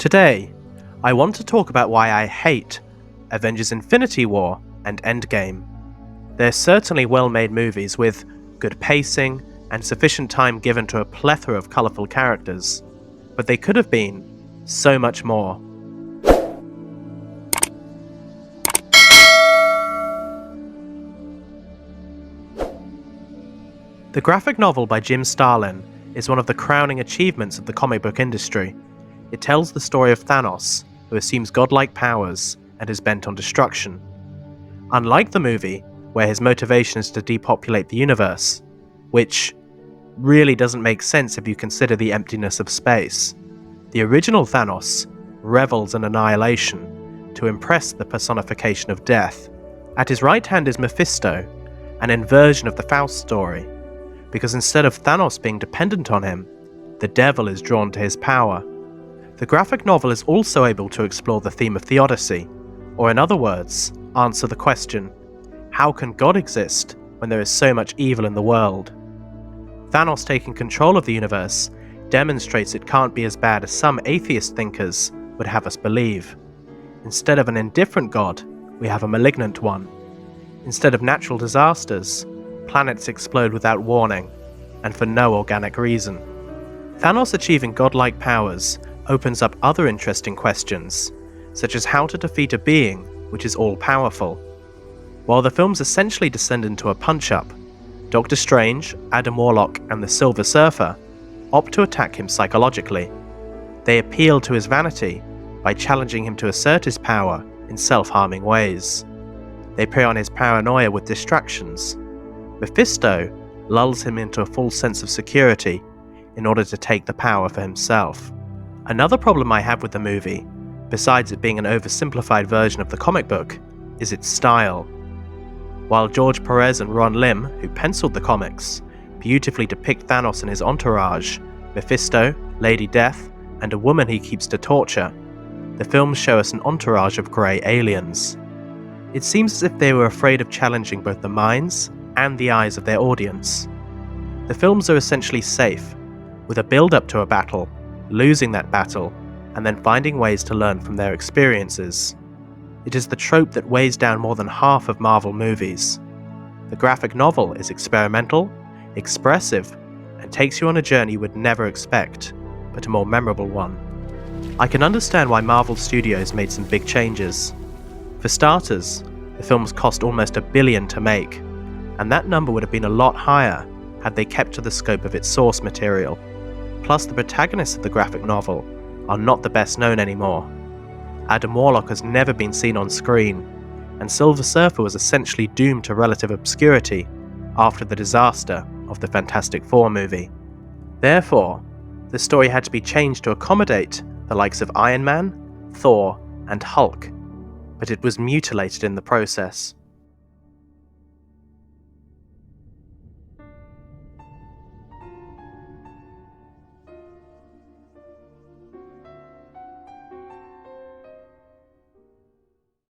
Today, I want to talk about why I hate Avengers Infinity War and Endgame. They're certainly well-made movies with good pacing and sufficient time given to a plethora of colourful characters, but they could have been so much more. The graphic novel by Jim Starlin is one of the crowning achievements of the comic book industry. It tells the story of Thanos, who assumes godlike powers and is bent on destruction. Unlike the movie, where his motivation is to depopulate the universe, which really doesn't make sense if you consider the emptiness of space, the original Thanos revels in annihilation to impress the personification of death. At his right hand is Mephisto, an inversion of the Faust story, because instead of Thanos being dependent on him, the devil is drawn to his power. The graphic novel is also able to explore the theme of theodicy, or in other words, answer the question, how can God exist when there is so much evil in the world? Thanos taking control of the universe demonstrates it can't be as bad as some atheist thinkers would have us believe. Instead of an indifferent God, we have a malignant one. Instead of natural disasters, planets explode without warning, and for no organic reason. Thanos achieving godlike powers opens up other interesting questions, such as how to defeat a being which is all-powerful. While the films essentially descend into a punch-up, Doctor Strange, Adam Warlock, and the Silver Surfer opt to attack him psychologically. They appeal to his vanity by challenging him to assert his power in self-harming ways. They prey on his paranoia with distractions. Mephisto lulls him into a false sense of security in order to take the power for himself. Another problem I have with the movie, besides it being an oversimplified version of the comic book, is its style. While George Perez and Ron Lim, who penciled the comics, beautifully depict Thanos and his entourage, Mephisto, Lady Death, and a woman he keeps to torture, the films show us an entourage of grey aliens. It seems as if they were afraid of challenging both the minds and the eyes of their audience. The films are essentially safe, with a build-up to a battle, losing that battle, and then finding ways to learn from their experiences. It is the trope that weighs down more than half of Marvel movies. The graphic novel is experimental, expressive, and takes you on a journey you would never expect, but a more memorable one. I can understand why Marvel Studios made some big changes. For starters, the films cost almost $1 billion to make, and that number would have been a lot higher had they kept to the scope of its source material. Plus, the protagonists of the graphic novel are not the best known anymore. Adam Warlock has never been seen on screen, and Silver Surfer was essentially doomed to relative obscurity after the disaster of the Fantastic Four movie. Therefore, the story had to be changed to accommodate the likes of Iron Man, Thor, and Hulk, but it was mutilated in the process.